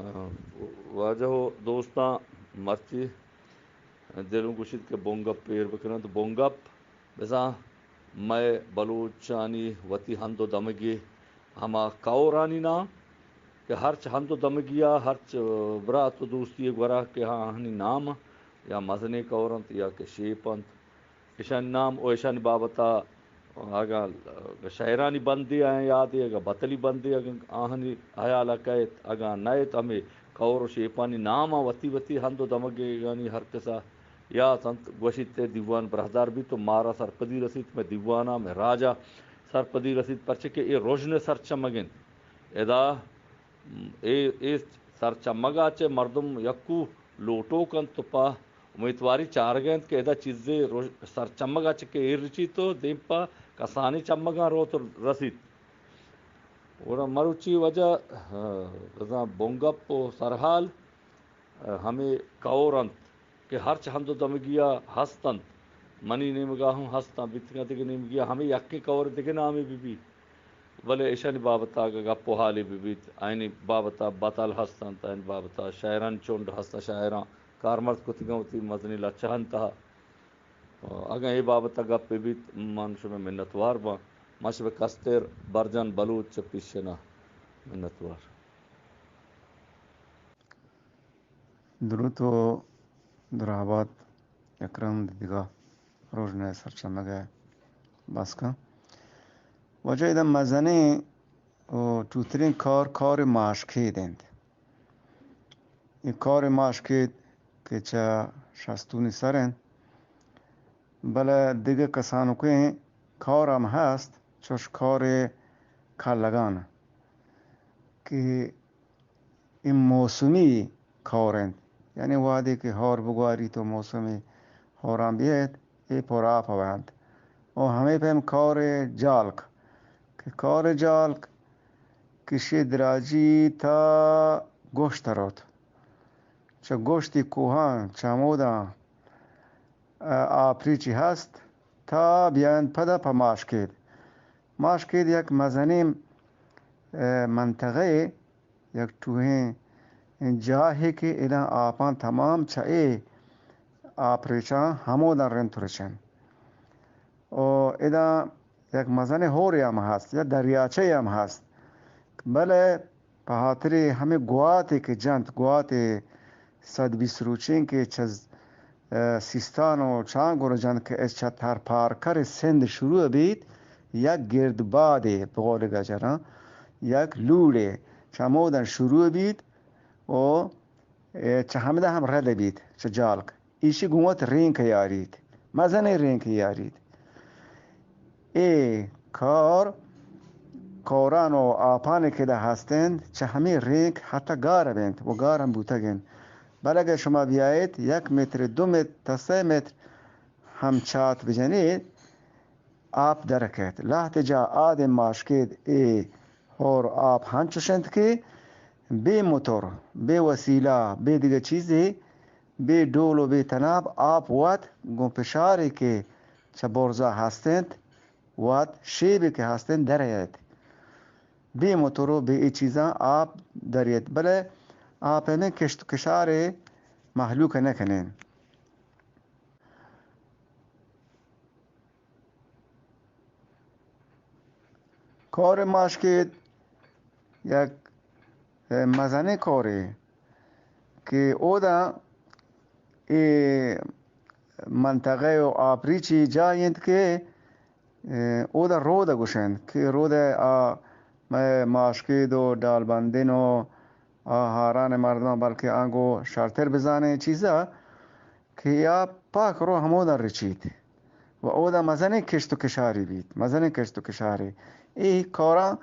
واجہ دوستاں مرچی دلوں گوشید کے بونگپ پیر بکنن تو بونگپ بزاں میں بلوچانی وتی ہند و دمگی ہما کورانی نام کہ ہرچ ہند و دمگیا ہرچ برات و دوستی گورا کہ ہاں ہنی نام یا مزنے کورنت یا کہ شیپنت ایشان نام او ایشان بابتا آگا شہرانی بندی آئیں یاد ہے اگا بتلی بندی اگا آہنی حیالہ کہت اگا نیت ہمیں کور و شیپانی نام وتی وتی ہند و دمگے یعنی ہر قصہ یا سنت گوشت دیوان برہدار بھی تو مارا سرپدی رسید میں دیوانا میں راجا سرپدی رسید پرچے کہ اے روشن سر چمگن ادا اے سر چمگا چے مردم یکو لوٹو کن تو پا امیدواری چار گئن کہ ادا چیزیں سر چمگا چکے ایر رچی تو دیم پا کسانی چمگا رو تو رسید اور مروچی وجہ بونگپ و سرحال ہمیں کورنت کہ ہرچ ہند و دمگیا ہستند منی نیمگا ہوں ہستاں بتگا دیگے نیمگیا ہمیں یکی کور دیگے نامی بھی بلے ایشانی بابتا گپو حالی بھی آئینی بابتا بطل ہستند آئین بابتا شاعران چونڈ ہستا شاعران کارمرد کتگاں ہوتی مزنی لچہن تہا اگا اے بابتا گپ بھی منشو میں منتوار با مشب کستر برجن بلوچ پیشنا منتوار درود و درآباد اکرم دیگا روزنه سرچمگه باسکن وجه ایدن مزنه و توترین کار ماشکیدند این کار ماشکید که چه شستونی سرن بله دیگه کسانو که کار هم هست چوش کار کلگان که این موسمی کارند یعنی وادی که هار بگواری تو موسمی هاران بیاد ای پر آب هوند و همه پیم کار جالک که کار جالک کشی دراجی تا گوشت رود چه گوشتی کوهان چه مودا آپریچی هست تا بیان پدا پا ماشکید یک مزنیم منطقه یک توهین جاهی که اینا آپان تمام چه آپریچان همو در رنتورچن و اینا یک مزن هوری هم هست یا دریاچه هم هست بله به خاطر همه گواتی که جنت گوات 120 روچین که چز سیستان و چانگو رو جنت که از چتر پارکر سند شروع بید یک گردباده به قول گجران یک لوله چمودن شروع بید و چه همه هم رد بید چه جالک ایشی گومت رینک یارید مزن رینک یارید ای کاران و آپانی که ده هستند چه همه رینک حتی گاره بند و گاره هم بوتگند بله اگر شما بیایید 1 متر 2 متر تا 3 متر هم چات بجنید آب درکت لحت جا آدم ماشکید ای اور آب هنچوشند که بی موتور بی وسیله بی دیگه چیزی بی دول و بی تناب آب وات گمپشاری که چه برزا هستند وات شیبی که هستند درید بی موتور و بی ای چیزا آب درید بله آب همه کشت و کشار محلوک نکنین کار ماشکید یک مزنه کاری که او دا ای منطقه و آپریچی جایند که او دا رو دا گوشند که رو دا ماشکید و دالبندین و هاران مردم بلکه آنگو شرطر بزانه چیزا که یا پاک رو همو دا رچید و او دا مزنه کشت و کشاری بید مزنه کشت و کشاری ای کارا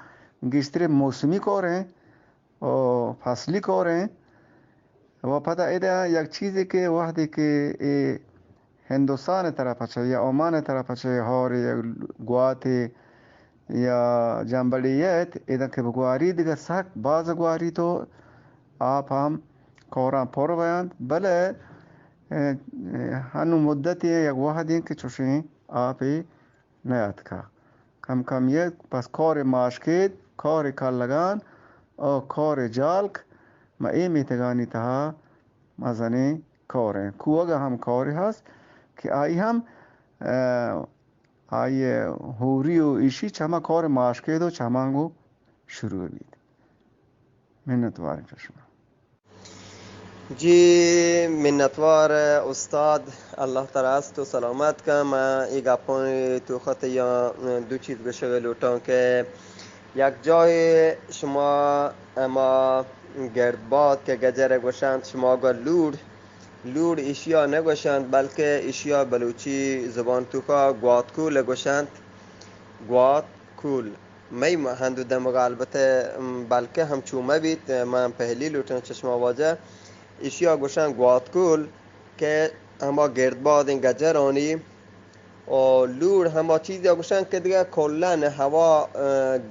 گیستر موسمی کاره و فصلی کاره و پتا ایده یک چیزی که وقتی که هندوستان طرف چه یا عمان طرف چه هار یا گواتی یا جنبلیت ایده که بگواری دیگه سک باز گواری تو آپ هم کاران پر بیند بله هنو مدتی یک وحدی که چوشین آپی نیاد که کم کم یک پس کار ماشکید کار کلگان و کار جالک ما ای میتگانی تها مزنه کاره کوگا هم کاری هست که آیی هم آیی هوری و ایشی چما کار ماشکید و چمانگو شروع بید. منتوارم چشم جی منتوار استاد الله تعالی است و سلامت که من ای گپان تو خط یا دو چیز بشه لوٹان که یک جای شما اما گردباد که گجر گوشند شما اگر لور ایشیا نگوشند بلکه ایشیا بلوچی زبان توخا گوادکول گوشند گوادکول می هندو دمگا البته بلکه هم چومه بید من پهلی لوٹن چشم واجه ایشیا گوشند گوادکول که اما گردباد این گجرانی و لور همه چیزی گوشن که دیگه کلن هوا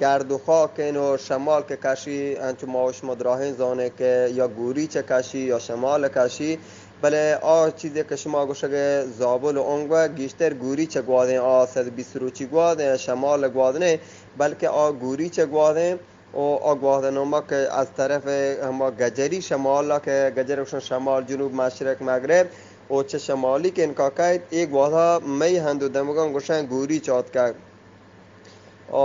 گرد و خاک و شمال که کشی انچو ماوش مدراهین زانه که یا گوری چه کشی یا شمال کشی بله آ چیزی که شما گوشه زابل و اونگوه گیشتر گوری چه گوادن آ 120 روچی گوادن شمال گوادنه بلکه آ گوری چه گوادن و آ گوادن ما که از طرف همه گجری شمال که گجرشون شمال جنوب مشرق مغرب و چه شمالی که انکا کهید ایک واضح می هندو دمگان گوشن گوری چاد کرد و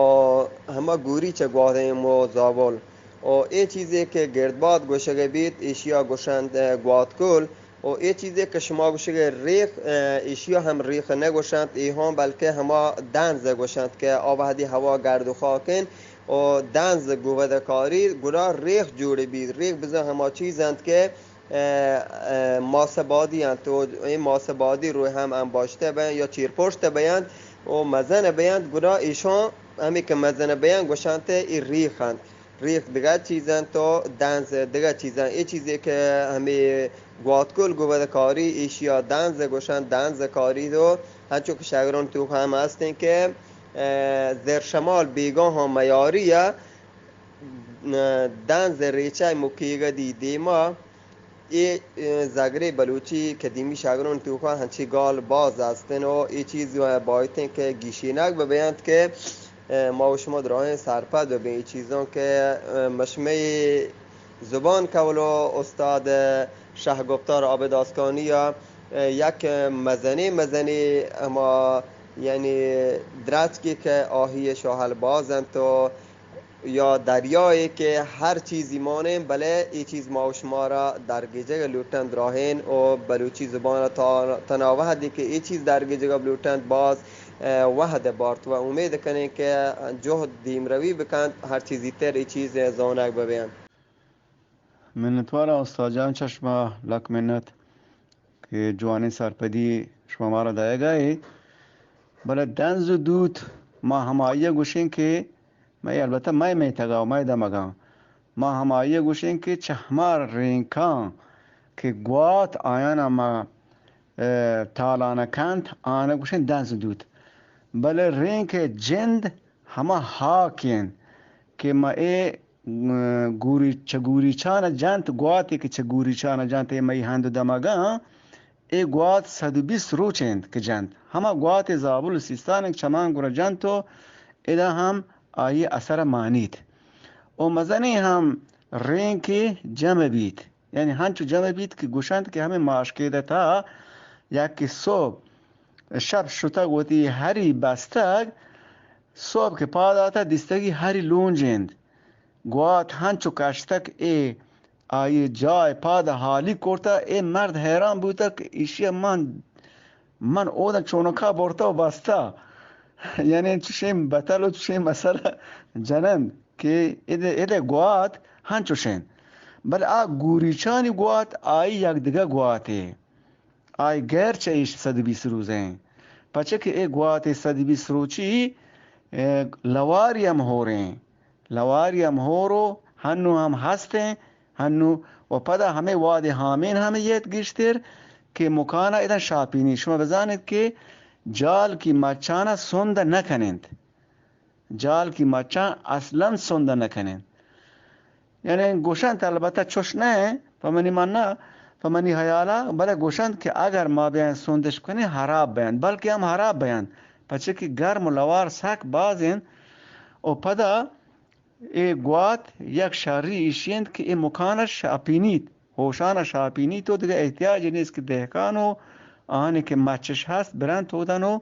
همه گوری چه گواده مو زابل و ای چیزی که گردباد گوشه بید ایشیا گوشند گوادکل و ای چیزی که شما گوشه ریخ ایشیا هم ریخ نگوشند ای هم بلکه همه دنز گوشند که آوهدی هوا گرد و خاکن و دنز گوده کاری گرا ریخ جوڑی بید ریخ بزن همه چیزند که ماسبادی هستند و این ماسبادی روی هم انباشته بیند یا چیرپشت بیند و مزن بیند گناه ایشان همی که مزن بیند گوشند ای ریخند ریخ دیگه چیزند تو دنز دیگه چیزند این چیزی که همی گوادکل گوبده کاری ایشیا دنز گوشند دنز کاری دو هنچون که شگران تو هم هستن که در شمال بیگاه هم میاریه دنز ریچه مکیگه دیدی ما ای زگره بلوچی قدیمی شاگران تو خواهد هنچی گال باز هستن و ای چیز بایدن که گیشینک ببیند که ما و شما دراه سرپد ببین ای چیزان که مشمه زبان کولو استاد شهگفتار آبد آسکانی یا یک مزنی اما یعنی درچکی که آهی شاهل بازند تو یا دریایی که هر چیزی مانیم بله ای چیز ما و شما را در گیجه لوٹند راهین و بلوچی زبان را تناوهدی که ای چیز در گیجه لوٹند باز وحد بارت و امید کنین که جهد دیم روی بکند هر چیزی تر ای چیز زانک ببین منتوار استاد جان چشم لک منت که جوانی سرپدی شما ما را دایه گئی بله دنز و دود ما همایی گوشین که میں البته میں میتگاو میں دمگاو ما همایی گوشین که چهمار رینکان که گوات آیانا ما تالانا کند آنا گوشین دنز دود بله رینک جند همه هاکین که ما ای گوری چانا جنت گواتی که چه گوری چانا جنت ای هندو دمگا ای گوات 120 روچند که جنت همه گوات زابل سیستان چمان گوره جنتو ایده هم آیه اثر مانید و مزنی هم رینک جمع بید یعنی هنچو جمع بید که گوشند که همه ماشکیده تا یکی صبح شب شتا گوتی هری بستگ صبح که پا داتا دیستگی هری لونجند گوات هنچو کشتک ای آیه جای پا دا حالی کرتا ای مرد حیران بودا که ایشی من اودا چونکا برتا و بستا یعنی چوشیم بطل و چوشیم مثلا جنن که ایده گوات هنچوشین بل گوریچانی گوات آئی یک دیگه گواته آئی گرچه ایش 120 روزه پچه که ای گوات 120 روچی لواری هم ہو رہے ہیں لواری هم ہو رو هنو هم هسته هنو و پدا همه واد هامین همه یت گیشتر که مکانا ایدن شاپینی شما بزانید که جال کی مچانا سند نکنند جال کی مچان اصلا سند نکنند یعنی گوشند البته چوش نه فمنی من نه فمنی حیالا بله گوشند که اگر ما بیان سندش کنی حراب بیان بلکه هم حراب بیان پچه که گرم و لوار سک بازین و پدا ای گوات یک شهری ایشیند که ای مکانش شاپینید هوشان شاپینید تو دیگه احتیاج نیست که دهکانو آنی که مچش هست برن تودنو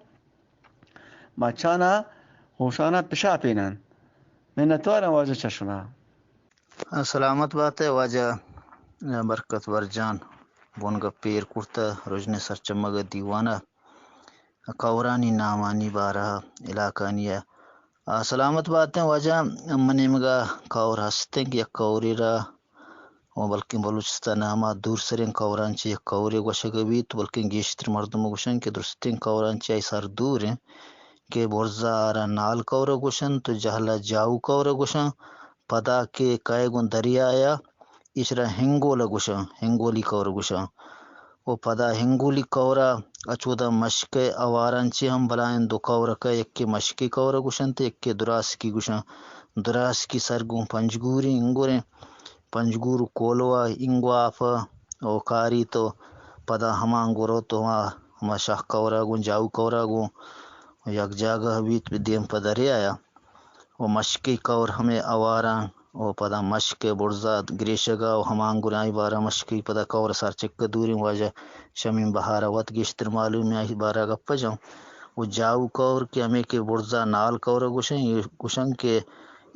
مچانا هوشانا پشاپینن منتوارم واجه چشمه سلامت بات ہے واجہ برکت ورجان بونگا پیر کرتا رجن سرچمگ دیوانہ کورانی نامانی بارہ علاقانی ہے سلامت بات ہے واجہ منی مگا کور ہستے یا کوری را و بلکہ بلوچستان ہما دور سرین کوران چی کوری گوشگ بیت بلکہ گیشتر مردم گوشن کہ درستین کوران چی ای سر دور ہیں کہ برزا آرا نال کور گوشن تو جہلا جاو کور گوشن پدا کے کائے گن دریا آیا اشرا ہنگولا گوشن ہنگولی کور گوشن وہ پدا ہنگولی کورا اچودا مشک اواران چی ہم بلائن دو کور کا ایک کے مشکی کور گوشن تے ایک کے دراس کی گوشن دراس کی سرگون پنجگوری انگوریں پنجگور کولوا انگوا آفا او کاری تو پدا ہما انگورو تو ہما شاہ کورا گون جاو کورا گون یک جاگہ بیت دیم پدری آیا وہ مشکی کور ہمیں اواران او پدا مشک برزا گریشگا و ہما انگورائی بارا مشکی پدا کور سار چک دوری واجہ شمین بہارا وط گشتر معلوم ہے بارا گپا جاؤں وہ جاو کور کہ ہمیں کہ برزا نال کور گوشن کہ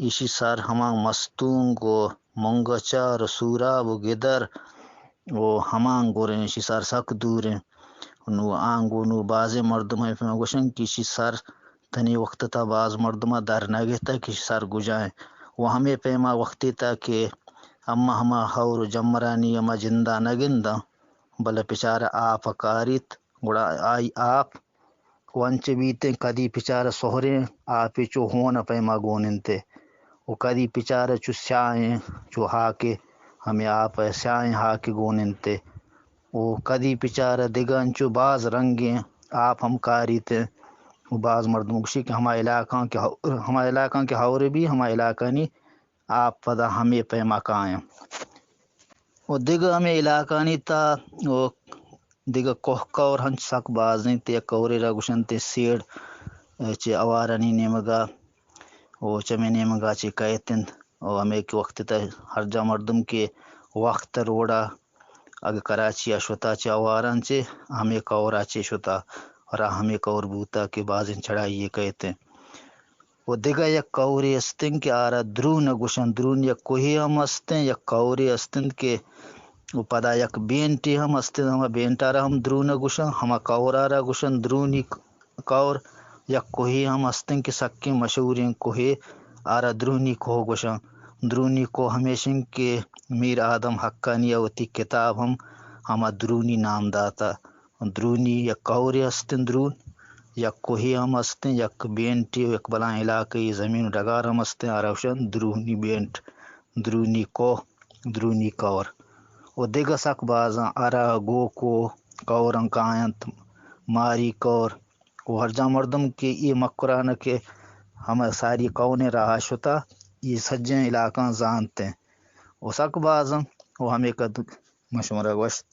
ایشی سار ہما مستون گو منگا چار سوراب و گدر و ہما انگوریں ایشی سار سک دوریں نو آنگو نو باز مردم ہے گوشن کی ایشی سار تنی وقت تا باز مردمہ در نگے تا کسی سر گجائیں وہ ہمیں پیما وقتی تا کہ اما ہما حور جمرانی اما جندہ نگندہ بلے پچارہ آپ کاریت گڑا آئی آپ وانچ بیتے کدی پچارہ سہریں آپ چو ہونا پیما گوننتے وہ کدی پچارہ چو سیائیں چو ہاکے ہمیں آپ سیائیں ہاکے گوننتے وہ کدی پچارہ دگان چو باز رنگیں آپ ہم کاریتے بعض مردم گوشی کہ ہما علاقہ کے ہورے بھی ہما علاقہ نی آپ پدا ہمیں پیما کائیں و دیگه ہمیں علاقہ نی تا و دیگه کوہ اور ہنچ سک بازیں تے کوری را گوشن تے سیڑ چے اوارانی نیمگا و چمے نیمگا چے کہتن و ہمیں کہ وقت تا ہر جا مردم کے وقت روڑا اگر کراچی شتا چے اواران چے ہمیں کورا چے شتا اور ہمیں کور بوتا کہ بازیں چڑھائی یہ کہتے ہیں وہ دیگا یک کوری استن کہ آرا درون گوشن درون یک کوہی ہم استن یک کوری استن کہ وہ پدا یک بینٹی ہم استن ہما بینٹارا ہم درون گوشن ہما کورارا گوشن درونی کور یک کوہی ہم استن کہ سکی مشہورین کوہی آرا درونی کوہ گوشن درونی کو ہمیشن کہ میر آدم حقانی اوتی کتاب ہما درونی نام داتا درونی یک کوری استن درون یک کوہی ہم استن یک بینٹی یک بلان علاقی زمین ڈگار ہم استن آروشن درونی بینٹ درونی کوہ درونی کور و دیگا سک بازاں ارا گو کو کورن کائنت ماری کور و ہر جا مردم کے یہ مکرانہ کہ ہم ساری کونے رہا شتا یہ سجن علاقہ زانتے ہیں و سک بازاں وہ ہمیں کد مشورہ گوشت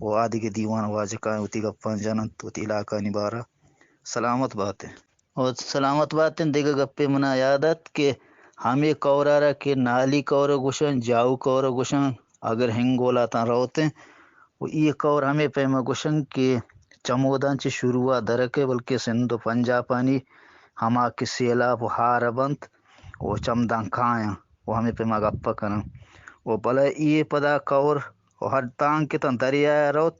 و آدھی کے دیوان واجہ کائیں ہوتی گپان جانت ہوتی علاقہ نبارہ سلامت بات ہے اور سلامت بات ہے دیگا گپے منا یادت کہ ہمیں کورارا کہ نالی کور گوشن جاؤ کور گوشن اگر ہنگولا تا روتے وہ یہ کور ہمیں پیما گوشن کہ چمودان چی شروع درکے بلکہ سندھ و پنجاب پانی ہما کے سیلاب ہار بنت وہ چمدان کھائیں وہ ہمیں پیما گپا کرن وہ بلا یہ پدا کور وہ ہر تان کے تن دریا روت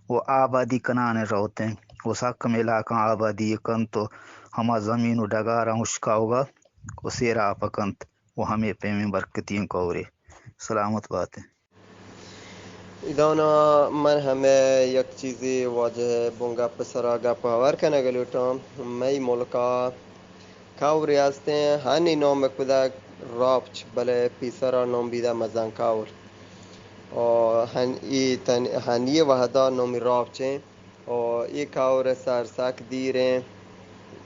وہ آبادی کنانے روتے ہیں وہ سکم علاقہ آبادی کن تو ہما زمین و ڈگارا مشکا ہوگا وہ سیرا پکنت وہ ہمیں پیمیں برکتین کورے سلامت بات ہے ادانا من ہمیں یک چیزی واجہ بونگا پسرا گا پاور کنا گلوٹا مئی ملکا کاور ریاستے ہیں ہانی نوم کدا راپچ بلے پیسرا نوم بیدا مزان کاور اور ہنی وحدہ نومی راپچیں اور یہ کاور سار ساک دیریں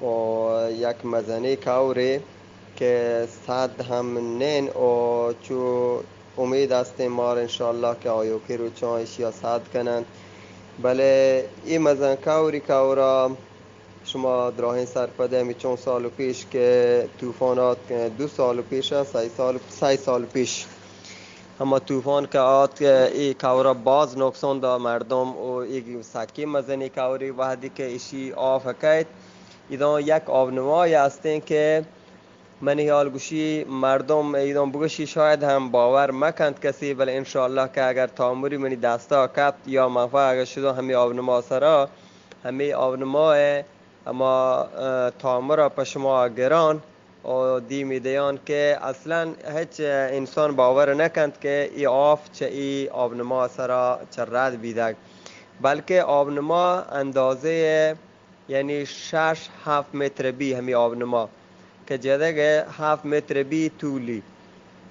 اور یک مزانی کاورے کہ ساتھ ہم نین اور چو امید آستے مار انشاءاللہ کہ آیو کہ روچان اشیا ساتھ کنن بلے ای مزن کاوری کاورا شما دراهین سرپده همی چون سال پیش که طوفانات 2 سال پیش 3 سال پیش اما طوفان که آت ای کورا باز نقصان دا مردم و ایک سکی مزنی کوری وحدی که ایشی آف حکایت ایدان یک آبنمای هستین که منی حال گوشی مردم ایدان بگوشی شاید هم باور مکند کسی، ولی انشاءالله که اگر تاموری منی دستا کبت یا مفا اگر شده همی آبنما سرا همی آبنمای اما تامورا پشما گران و دیمی دیان که اصلا هیچ انسان باور نکند که ای آف چه ای آبنما سرا چه رد بیدک، بلکه آبنما اندازه یعنی 6-7 متر بی همی آبنما که جدگه 7 متر بی طولی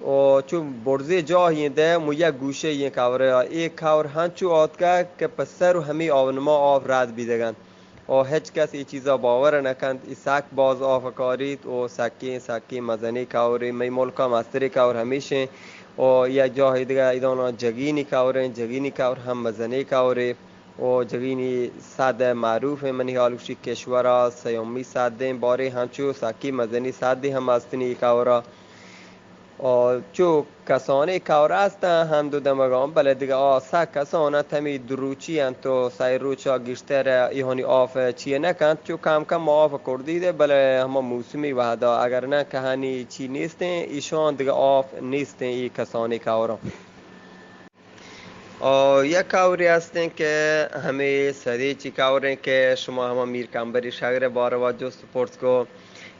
و چون برزی جاهی ده مو یک گوشه این کوره ای کور هنچو آتگه که پسر و همی آبنما آف رد بیدگن و هیچ کس ای چیزا باور نکند. ای سک باز آفکارید و سکی مزنی کوری می ملکا مستری کور همیشه و یک جاهی دیگه ایدانا جگینی کور هم مزنی کوری و جگینی صد معروف منی حالوشی کشورا سیومی صدین باری همچو سکی مزنی صدی هم استنی کورا و چو کسانی کور هستن هم دو دمگان بله دیگه سک کسانه تمی دروچی هم تو سای روچا گشتر ایهانی آف چیه نکند چو کم آف کردیده بله همه موسمی وحدا اگر نه که هنی چی نیستن ایشان دیگه آف نیستن ای کسانی کورا. یک کوری هستن که همه سری چی کوری که شما همه میر کمبری شهر باروا جو سپورت کو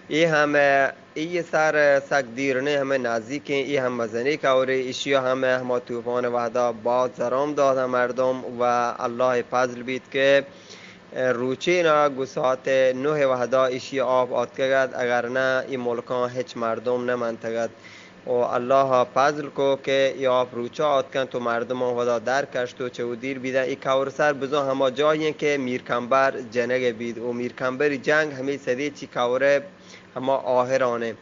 ای همه ای سر سک دیرنه همه نزدیکن ای هم مزنی کوری ایشیا همه طوفان وحدا باد زرام داده مردم و الله فضل بید که روچینا گسات 9 وحدا ایشی آب آتگد اگر نه ای ملکان هیچ مردم نمانتگد و الله فضل کو که ای آب روچا آتکن تو مردم ودا در کشت و چه دیر بیده ای کور سر بزو همه جایی که میرکمبر جنگ بید و میرکمبر جنگ همه سدی چی کوره همه آهرانه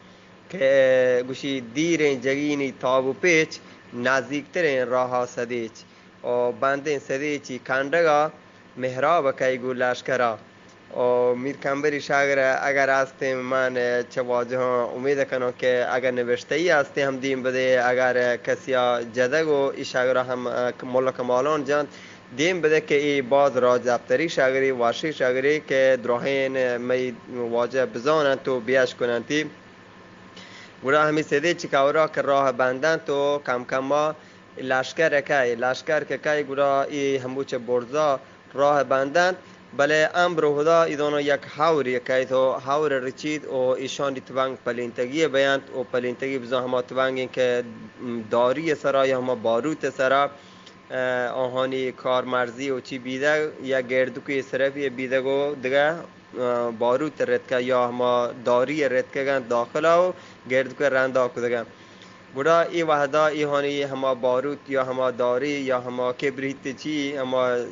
که گوشی دیر جگینی تاب و پیچ نزدیکترین راه سدیچ و بندین سدیچی کندگا محراب که گو لشکرا و میرکمبری شاگر اگر هستیم من چه واجه امید کنم که اگر نوشته ای هستی هم دیم بده اگر کسی جدگ و ای شاگر هم ملک مالان جان دیم بده که ای باز راج دفتری شاگری واشی شاگری که دراهین می واجه بزانن تو بیاش کنن تی گوڑا همی سیده چی کورا که راه بندن تو کم ما لشکر که گوڑا ای همو چه برزا راه بندن بله امر خدا ایدانو یک حوری که تو حور رچید و ایشان توانگ پلینتگی بیند و پلینتگی بزا همه توانگین که داری سرا یا همه باروت سرا آهانی کارمرزی و چی بیده یا گردو که صرفی بیده گو دیگه باروت ردکه یا همه داری ردکه گند داخل و گردو که رنده کده گند بودا ای وحدا ای هانی همه باروت یا همه داری یا همه کبریت چی همه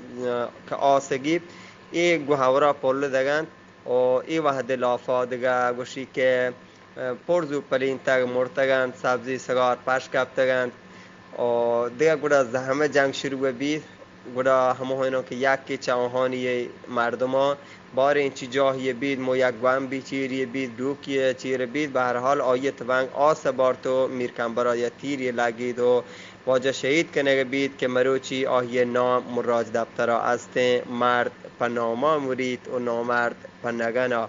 که آسگی ای گوهورا پول دگند و ای وحد لافا دگه گوشی که پرزو پلین تگ مرتگند سبزی سگار پش کبتگند و دیگه گودا همه جنگ شروع بید گودا همه هاینا که یکی چاهانی مردم ها بار این چی جاهی بید مو یک گوهم بی چیری بید دوکی چیر بید به هر حال آیت ونگ آس بارتو میرکمبرا یا تیری لگید و واجه شهید کنه بید که مروچی آهی نام مراج دفترا هسته مرد پناما مرید و نامرد پنگنا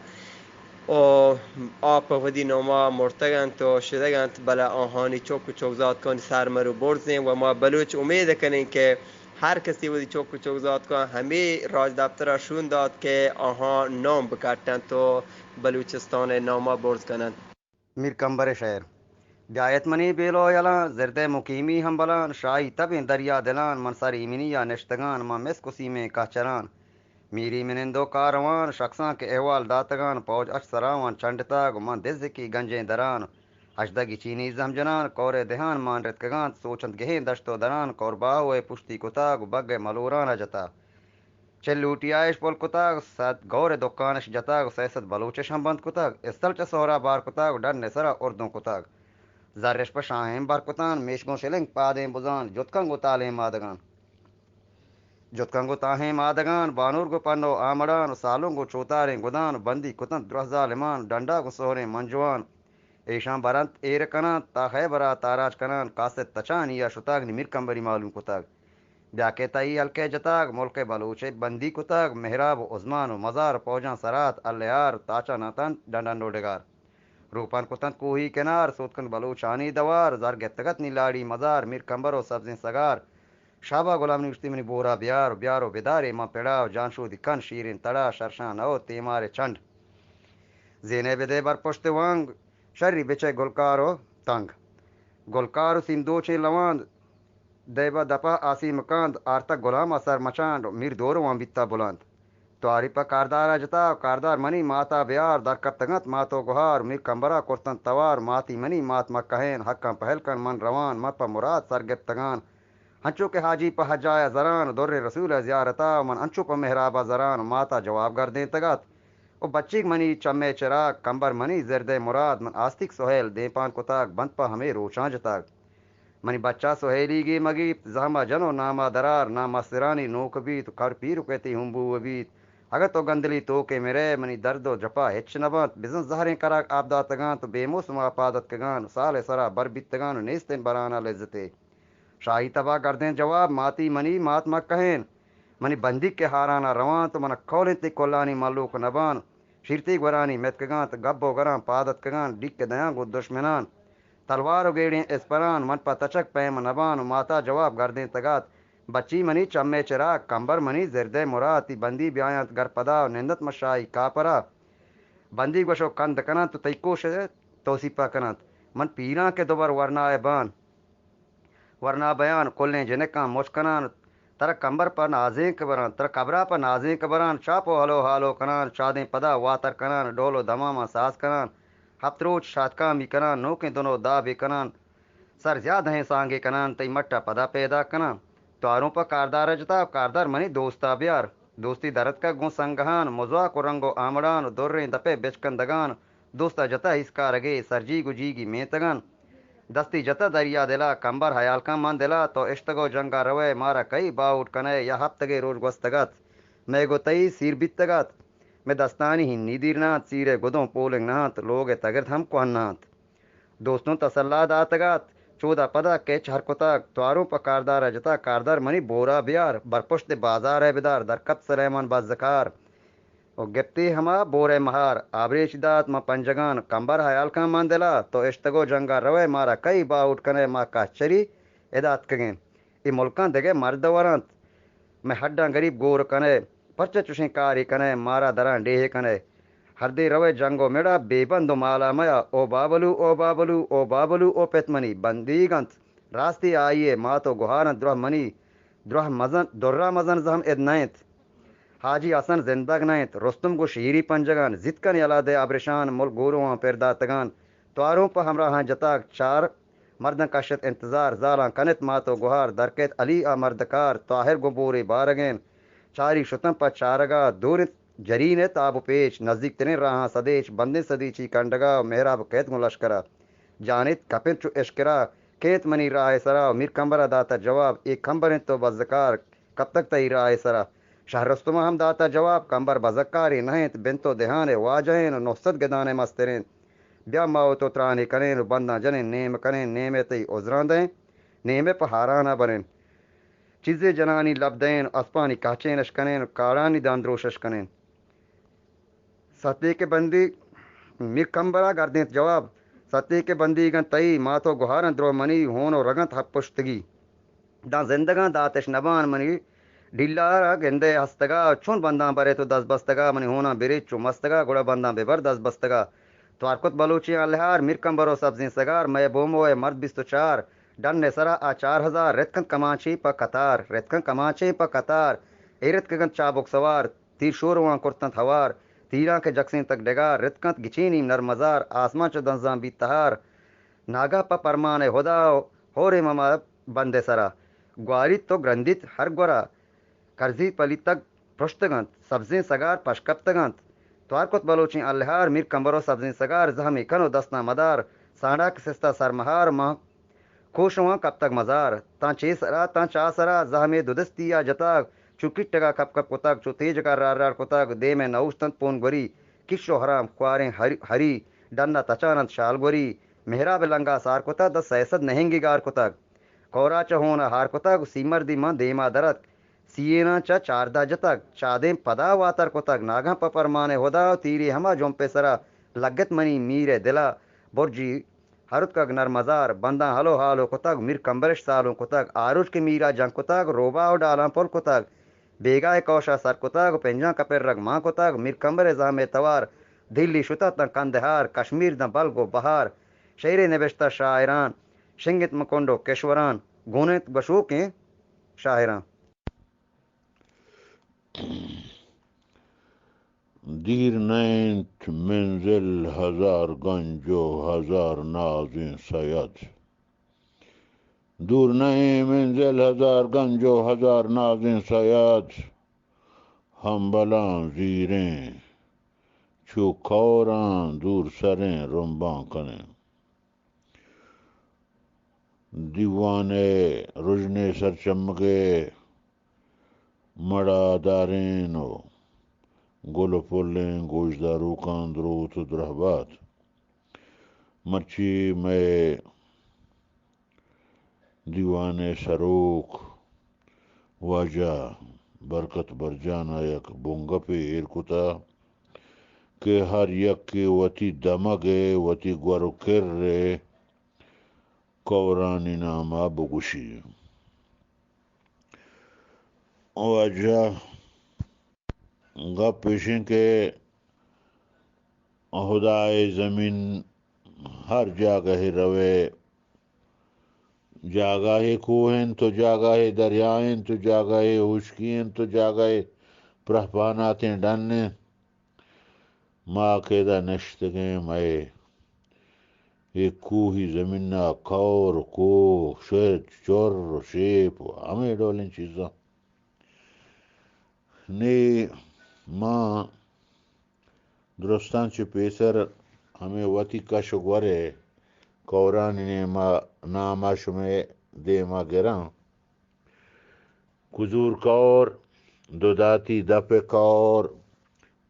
و آب ودی نوما مرتگند تو شدگند بلا آهانی چوک و چوکزاد کن سر مرو برزیم و ما بلوچ امید کنیم که هر کسی ودی چوک و چوکزاد کن همه راج دفتر شون داد که آها نام بکتن تو بلوچستان ناما برز کنند. میرکمبر شهر بیایت منی بیلو یلا زرده مقیمی هم بلان شاهی تب دریا دلان منصر ایمینی یا نشتگان ما مسکسی میں کچران میری منندو کاروان شخصاں کے احوال داتگان پوج اچ سراوان چنڈتا گمان دز کی گنجیں دران اشدگی چینی زمجنان کور دہان مان رتکگان سوچند گہیں دشتو دران کور باوے پشتی کتاگ بگ ملوران جتا چلوٹی آئش پول کتاگ سات گور دکانش جتاگ سیست بلوچش ہم بند کتاگ استلچ سورا بار کتاگ ڈن نسرا اردو کتاگ زرش پشاہیں بار کتان میشگوں شلنگ پادیں بزان جتکنگو تالیں مادگان جتکنگو تاہیں مادگان بانور گو پنو آمڑان سالوں گو چوتاریں گدان بندی کتن درہ ظالمان ڈنڈا گو سہریں منجوان ایشان برانت ایر کنان تا خیبرا تاراج کنان کاست تچانی یا شتاگ نمیر کمبری معلوم کتاگ بیاکے تائی ہلکے جتاگ ملک بلوچے بندی کتاگ محراب و عثمان و مزار پوجان سرات الیار تاچا ناتن ڈنڈن ڈوڈگار روپان کتن کوہی کنار سوتکن بلوچانی دوار زار گتگت نیلاڑی مزار میر کمبر و سبزیں سگار شابا غلام نوشتی منی بورا بیار بیارو بیدارے ماں پیڑاو جانشو دی کن شیرین تڑا شرشان او تیمارے چنڈ زینے بدے بر پشت وانگ شری بچے گلکارو تنگ گلکارو سیم دوچے لواند دیبا دپا آسی مکاند آرتک غلام اثر مچاند میر دورو وان بیتا بلند تواری پا کاردارا جتا کاردار منی ماتا بیار در کپتگت ماتو گوہار میر کمبرا کرتن توار ماتی منی مات مکہین حقا پہل کن من روان مت پا مراد سرگپتگان ہنچو کے حاجی پا حجایا زران در رسول زیارتا من انچو پا محرابا زران ماتا جواب گردیں تگت او بچیک منی چمے چراغ کمبر منی زرد مراد من آستک سہیل دے پان کتاک بند پا ہمیں روچان جتاک منی بچہ سہیلی گی مگیت زہما جنو ناما درار ناما سرانی نوک بیت کر پیرو کہتی ہمبو بیت اگر تو گندلی تو کے میرے منی درد و جپا ہچ نبات بزن زہریں کراک آبدا تگان تو بے موسم آپادت کگان سال سرا بر بیت تگان نیستن برانا لذتے شاہی تباہ گردیں جواب ماتی منی مات مکہین منی بندی کے ہارانا روان تو من کھولیں تی کولانی ملوک نبان شیرتی گورانی میت کگان تو گبو گران پادت کگان ڈک کے دیاں گو دشمنان تلوار و گیڑیں اسپران من پا تچک پیم نبان ماتا جواب گردیں تگات بچی منی چمے چرا کمبر منی زرد مراد تی بندی بیایت گر پدا نندت مشائی کاپرا بندی گوشو کند کنند تو تیکوش توسیپا کنند من پیران کے دوبر ورنا بان ورنا بیان کلیں جنکان مشکنان تر کمبر پر نازیں کبران تر قبرا پر نازیں کبران چاپو ہلو حالو کنان چادیں پدا واتر کنان ڈولو دماما ساز کنان ہفت روچ شادکان بھی کنان نوکیں دونوں دا بھی کنان سر زیاد ہیں سانگے کنان تی مٹا پدا پیدا کنان تواروں پر کاردار جتا کاردار منی دوستا بیار دوستی درد کا گون سنگہان مزوا کو رنگو آمڑان دریں دپے بچکندگان دوستا جتا اس کا رگے سرجی گو جی گی میں تگان دستی جتا دریا دلا کمبر حیال کا من دلا تو اشتگو جنگا روے مارا کئی باؤٹ کنے یا ہفتگے روز گوستگت میں گو تئی سیر بیتگت میں دستانی ہی نیدیر نات سیرے گدوں پولنگ نات لوگ تگرد ہم کو نات دوستوں تسلا داتگت چودہ پدا کیچ ہر کتاک تواروں پا کاردار جتا کاردار منی بورا بیار برپشت بازار ہے بدار در کت سلیمان بازکار او گپتی ہما بورے مہار آبریش دات ما پنجگان کمبر حیال کا من دلا تو اشتگو جنگا روے مارا کئی باؤٹ کنے ما کچری ادات کگین ای ملکان دگے مرد ورانت میں ہڈاں غریب گور کنے پرچ چوشیں کاری کنے مارا دران ڈیہ کنے ہر دے روے جنگو میڑا بے بندو مالا میا او بابلو او بابلو او بابلو او پیتمنی بندی گنت راستی آئیے ما تو گوہارن درہ منی درہ مزن درہ مزن زہم اد نائت حاجی حسن زندگ نائت رستم گو شیری پنجگان زدکن یلاد ابرشان ملک گوروان پرداتگان تواروں پا ہمراہاں جتاک چار مردن کشت انتظار زالان کنت ما تو گوہار درکت علی آ مردکار طاہر گو بوری بارگین چاری شتن پا چارگا دورت جرین تاب پیچ نزدیک ترین راہاں سدیچ بندن سدیچی کنڈگا محراب قید گو لشکرا جانت کپن چو اشکرا کیت منی راہ سرا میر کمبرا داتا جواب ایک کمبرن تو بزکار کب تک تئی راہ سرا شہر رستما ہم داتا جواب کمبر بزکاری نہیت بنتو دہانے واجہین نوست گدانے مسترین بیا ماو تو ترانے کنین بندہ جنین نیم کنین نیمے تی عذران دیں نیمے پہارانا بنین چیزیں جنانی لب دین اسپانی کاچینش کنین کارانی داندروشش کنین ستے کے بندی میر کمبرا گردین جواب ستے کے بندی گن تئی ماتو گوہارن درو منی ہونو رگنت حق پشتگی دا زندگان داتش نبان منی ڈیلارا گندے ہستگا چون بندان برے تو دس بستگا منی ہونا برے چو مستگا گوڑا بندان بے بر دس بستگا توارکت بلوچی الہار میر کمبرو سبزین سگار میں بوموے مرد 24 ڈن نے سرا آ 4000 رتکن کمانچی پا قطار رتکن کمانچی پا قطار ایرت کگن چابک سوار تیر شوروان کرتن ہوار تیران کے جکسین تک ڈگار رتکنت گچینی نرمزار آسمان چو دنزان بی تہار ناگا پا پرمانے خدا ہورے مما بندے سرا گواریت تو گرندیت ہر گورا کرزی پلی تک پرشتگنت سبزین سگار پشکپتگنت توارکت بلوچین الہار میر کمبرو سبزین سگار زہمی کنو دستنا مدار سانڈا کسستا سرمہار ماں کوشواں کب تک مزار تاں چے سرا تاں چا سرا زہمی دودستیا جتاگ چکٹگا کپ کپ کوتاک چو تیج کا رار کوتاک دے میں نوستن پون گوری کشو حرام کواریں ہری ڈنا تچانت شال گوری محراب لنگا سار کوتا د سیسد نہنگی گار کوتاک کورا چہونا ہار کوتاک سیمر دی ماں دیما درت سینا چا چاردا جتک چادیں پدا واتر کوتک ناگا پپر مانے ہودا تیری ہما جوم پہ سرا لگت منی میرے دلا برجی ہرت کا نر مزار بندہ ہلو ہالو کوتک میر کمبرش سالوں کوتک آروج کے میرا جنگ کوتک روبا او ڈالاں پول کوتک بیگا کوشا سر کوتک پنجا کپر رگ ماں کوتک میر کمبر زام توار دلی شتا تن کندہار کشمیر دن بلگو بہار شعر نوشتہ شاعران شنگت مکنڈو کشوران گونت بشوکیں شاعران دیر نینت منزل ہزار گنج و ہزار نازیں سید دور نہیں منزل ہزار گنج و ہزار نازیں سید ہم بلاں زیریں چھو کھوراں دور سریں رنباں کنیں دیوانے رجنے سر چمگے مڑا دارین و گل پلیں گوشدارو کاندروت درہبات مچی میں دیوانے سروک واجہ برکت برجانا یک بونگا پہ ایرکتا کہ ہر یک کے وتی دمگے وتی گورو کر رے کورانی ناما بگوشی واجہ گپ پیشیں کے خدائے زمین ہر جگہ روے جاگہ کوہن تو جاگہ دریائیں تو جاگہ خشکیں تو جاگہ پرہپاناتیں ڈنیں ماں کے دا نشتگیں میں ایک کوہی زمینہ کور کوہ شہد چور شیپ ہمیں ڈولیں چیزاں نی ماں درستان چی پیسر ہمیں وطی کش گورے کورانی نے ناما شمیں دے ما گران کزور کور دوداتی دپ کور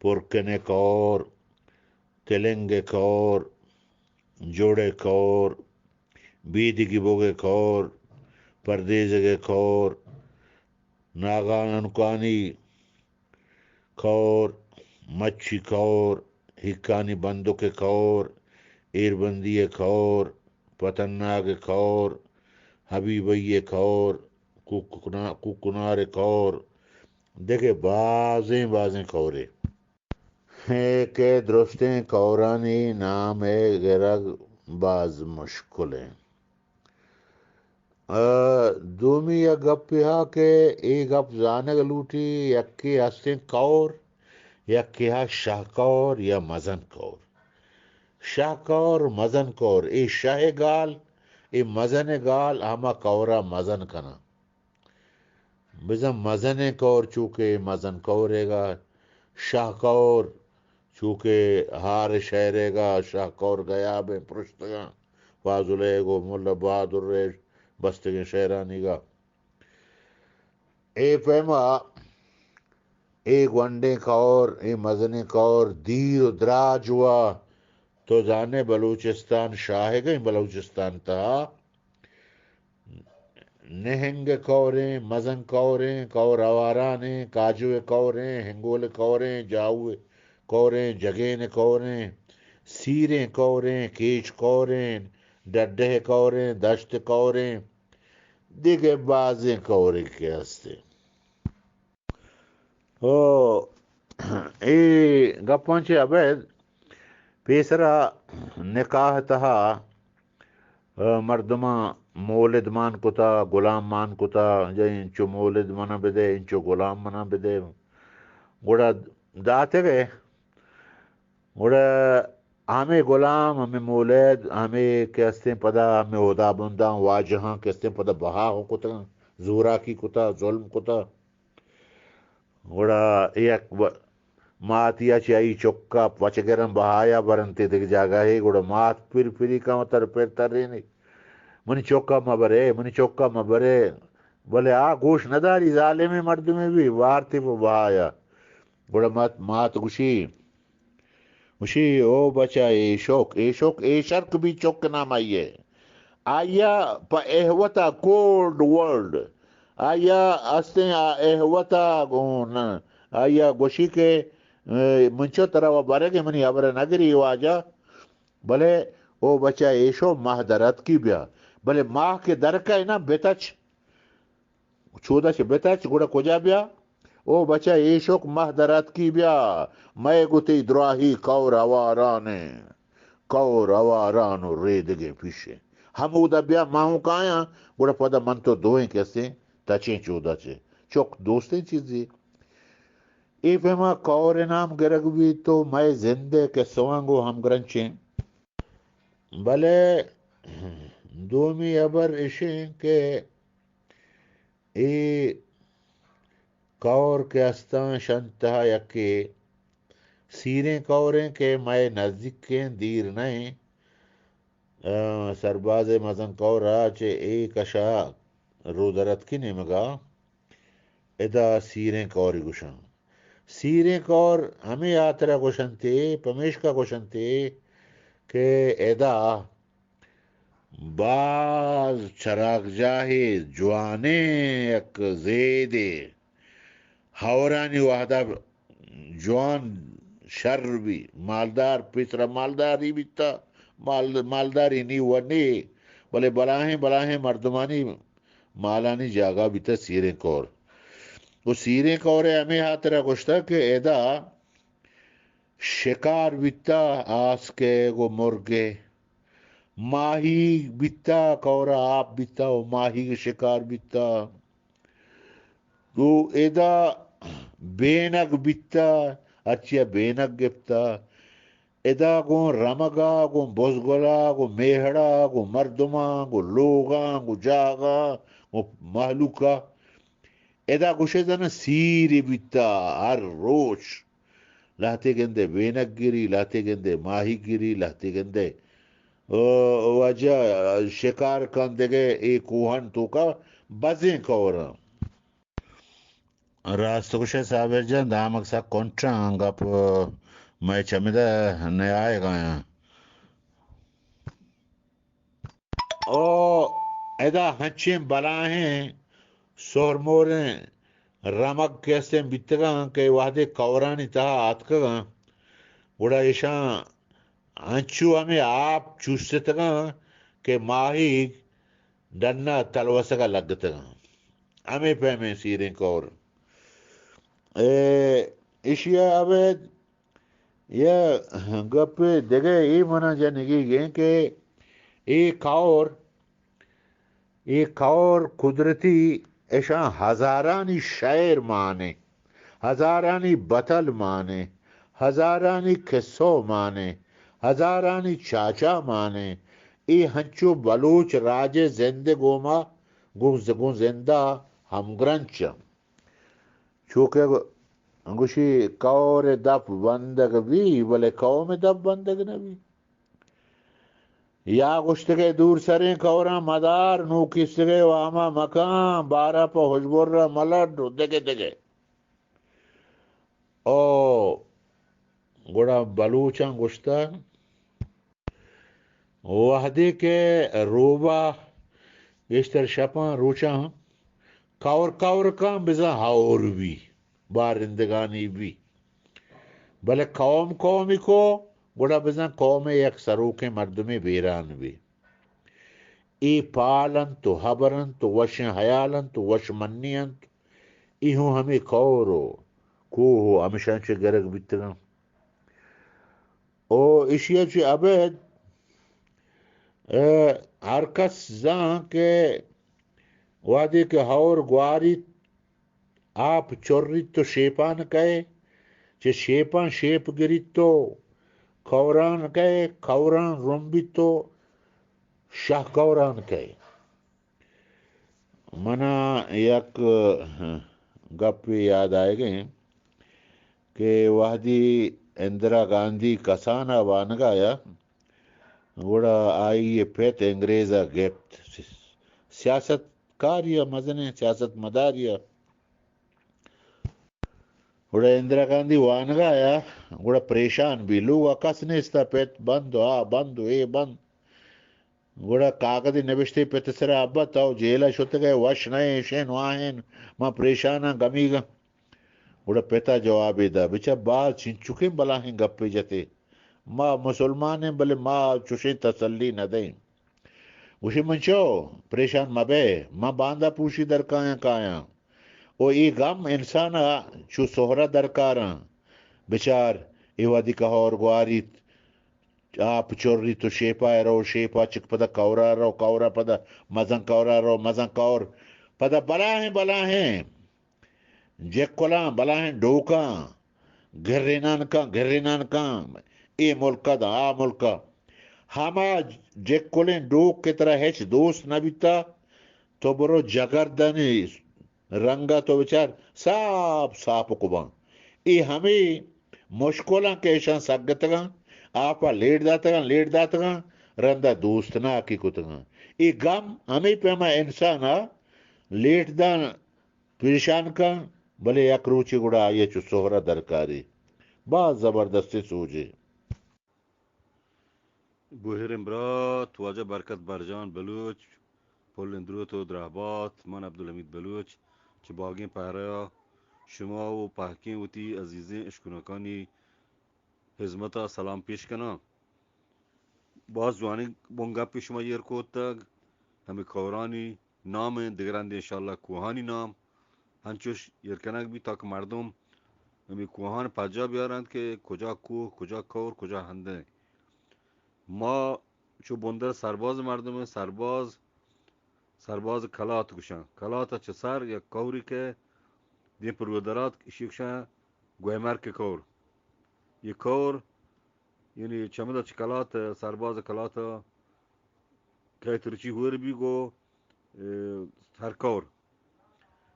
پرکنے کور تلنگ کور جوڑے کور بیدگی بوگے کور پردیزگے کور ناگانکانی کور مچھی کور ہکانی بندو کے کور ایربندی کور پتناگ کور حبیبی کور کوکنار کور دیکھے بازیں کورے کہ درستیں کورانی نام گرگ باز مشکلیں دومی یا گپ ہا کہ ای گپ زانگ لوٹی یکی ہستیں کور یکی ہا شاہ کور یا مزن کور شاہ کور مزن کور ای شاہ گال ای مزن گال ہما کورا مزن کنا بزن مزن کور چونکہ مزن کورے گا شاہ کور چونکہ ہار شہرے گا شاہ کور گیا بے پرشتگاں فاضلے گو ملا بہادر رے بستگیں شہرانی گا اے پیما اے گونڈے کور اے مزن کور دیر و دراج ہوا تو جانے بلوچستان شاہ گئیں بلوچستان تا نہنگ کوریں مزن کوریں کور آوارانے کاجوے کوریں ہنگول کوریں جاؤے کوریں جگین کوریں سیریں کوریں کیچ کوریں ڈڈے کوریں دشت کوریں دیگے بازیں کوریں کے ہستے اے گپانچے عبید پیسرا نکاح تہا مردماں مولد مان کتا غلام مان کتا جا انچو مولد منا بدے انچو غلام منا بدے گوڑا داتے گئے گوڑا ہمیں غلام ہمیں مولد ہمیں کہستیں پدا ہمیں ہدا بنداں واجہاں کہستیں پدا بہا ہو کتا زورا کی کتا ظلم کتا گوڑا ایک ماتیا چائی چکا پچگرم بہایا برنتے دیکھ جاگا ہے گوڑا مات پھری کا مطر پھر تر رہی نہیں منی چوکا مبرے بولے آ گوش نداری ظالم مرد میں بھی وارتی وہ بہایا گوڑا مات گوشی او بچا اے شوق اے شرک بھی چوک نام آئیے آیا پا احوتا کولڈ ورلڈ آیا استیں احوتا گون آیا گوشی کے منچو طرح وہ بارے کے منی ابر نگری واجا بلے او بچا ایشو ماہ درت کی بیا بلے ماہ کے در کا ہے نا بیتچ چودا چھ بیتچ گوڑا کجا بیا او بچا ایشوک ماہ درت کی بیا میں گتی دراہی کور اوارانو ریدگے پیشے ہم اودا بیا ماہوں کایا گوڑا پدا من تو دوئیں کیسے تچیں چودا چھے چوک دوستیں چیزی ای فہما کور نام گرگ بھی تو میں زندے کے سوانگو ہم گرنچیں بلے دومی ابر اشیں کہ ای کور کے استان شنتہا یکی سیریں کوریں کہ میں نزدیک کے دیر نہیں سرباز مزن کورا چے ایک اشا رودرت کی نمگا ادا سیریں کوری گوشن سیریں کور ہمیں آترا گوشن تے پمیش کا گوشن تے کہ ادا باز چراغ جاہی جوانے یک زیدے ہورانی وحدہ جوان شر بھی مالدار پیترا مالداری بھی تا مالداری نی ونی بلے بلاہیں مردمانی مالانی جاگا بھی تا سیریں کور وہ سیریں کور ہمیں ہاتھ رہا گوشتا کہ ایدا شکار بیتا آس کے گو مرگے ماہی بیتا کورا آپ بیتا و ماہی کے شکار بیتا تو ایدا بینک بیتا اچھا بینک گفتا ادا گون رمگا گون بزگلا گون میہڑا گون مردما گون لوگا گون جاگا گون محلوکا ادا گوشے دانا سیری بیتا ہر روش لاتے گندے بینک گیری لاتے گندے ماہی گیری لاتے گندے وجہ شکار کندے گے ایک کوہن تو کا بزیں کورا راست گوشے صاحب جان دامک سا کنٹران گا میں چمیدہ نئے آئے گایا او ایدا ہنچیں بلاہیں سور موریں رمک کیسے بیتگاں کہ وحدے کورانی تہا آتکگاں گوڑا ایشاں ہنچو ہمیں آپ چوستگاں کہ ماہی ڈننا تلوسگا لگتگاں ہمیں پہمیں سیریں کور اشیا عبید یہ گپ دگے ای منا جانگی گئے کہ ایک اور قدرتی ایشاں ہزارانی شعر مانے ہزارانی بطل مانے ہزارانی قصو مانے ہزارانی چاچا مانے ای ہنچو بلوچ راج زندے گوما گون زندہ ہم گرنچ چونکہ گوشی کور دپ بندگ بھی بلے قوم دپ بندگ نبی یا گشتگے دور سریں کورا مدار نو کسگے واما مکان بارا پا حجبور را ملد دگے او گوڑا بلوچاں گشتا وحدے کے روبا گشتر شپاں روچاں کور کاں بزا ہاور بھی بارندگانی بھی بلے قومی کو گوڑا بزا قوم یک سروکے مردمی بیران بھی ای پالن تو حبرن تو وش حیالن تو وش منین ای ہوں ہمیں کورو کوہو ہمیشہ چے گرگ بیتگاں او اشیا چے عبید ہر کس زاں کے وادی کے ہور گواری آپ چوریت تو شیپان کہے چے شیپان شیپ گریت تو کوران کہے کوران رنبی تو شاہ کوران کہے منا یک گپ یاد آئے گئے کہ وحدی اندرا گاندھی کسانا وانگایا گوڑا آئی یہ پیت انگریزہ گیپت سیاست کاریا مزن سیاست مداریا گوڑا اندرا گاندھی وانگا آیا گوڑا پریشان بھی لوگا کس نیستا پیت بند بند بند گوڑا کاغذی نبشتے پیت سرا ابا تاو جیلہ شت گئے وش نئے شین واہن ما پریشانا گمی گا گوڑا پیتا جوابی دا بچا بات چین چکیں بلا ہیں گپے جتے ما مسلمان ہیں بلے ما چوشیں تسلی نہ دیں وشی منچو پریشان مبے ما باندھا پوشی در کایا او ای غم انسان چو سہرا درکاراں بچار ایوادی کہور گواریت آپ چوری تو شیپا رو شیپا چک پدا کورا رو کورا پدا مزن کورا رو مزن کور پدا بلا ہیں جیک کلاں بلا ہیں ڈوکاں گھرینان کاں اے ملکہ دا آ ملکہ ہما جیک کلیں ڈوک کی طرح ہیچ دوست نہ بیتا تو برو جگردنی رنگا تو بچار ساپ کباں ای ہمیں مشکلاں کیشاں سگتگاں آپا لیٹ داتگاں رندہ دوست نہ کی کتگاں ای غم ہمیں پیما انسان لیٹ دان پریشان کا بلے یک روچی گڑا آئیے چو سہرہ درکاری بہت زبردستی سوجے بوہر امرات واجہ برکت برجان بلوچ پل اندروت و درہبات من عبدالحمید بلوچ چھ باغیں پہریا شما و پاکیں ہوتی عزیزیں اشکنکانی حزمتا سلام پیش کنا باز جوانی بونگا پی شما یر کو تگ ہمیں کورانی نام ہیں دگران دے انشاءاللہ کوہانی نام ہنچوش یرکنک بھی تاک مردم ہمیں کوہان پجا بیارند کہ کجا کوہ کجا کور کجا ہندیں ما چو بندر سرباز مردم ہیں سرباز کلات گشن کلات چه سر یا کوری که دین پرودرات شیکشن گویمر که کور یہ کور یعنی چمدا چه کلات سرباز کلات که ترچی هور بی گو هر کور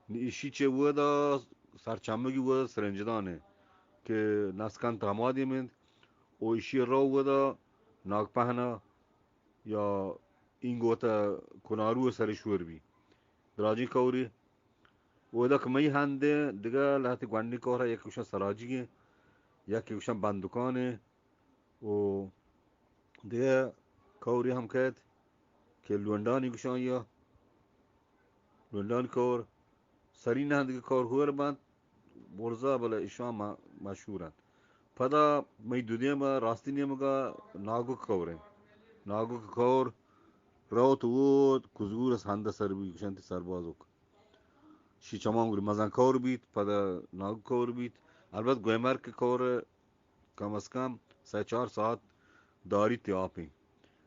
ایشی چه ودا سرچمگی ودا سرنجدانه که نسکن تمادی مند و ایشی رو ودا ناگ پهنا یا این گوتا کنارو سرشور بی دراجی کوری ودا کمی هنده دیگه لحظه گوندی کورا یکیشن سراجیه یکیشن بندکانه و دیگه کوری هم کرد که لوندانی گوشان یا لوندان کور سرین هنده کور هور بند برزا بلا ایشان مشهورند پدا می دودیم راستی نیمگا ناگو کوره ناگو کور راوت وود کزگور از هنده سر بی گوشنتی سربازوک شی چمان گوری مزن کور بیت پدا ناگو کور بیت البته گویمر که کور کم از کم 3-4 ساعت داری تی آپی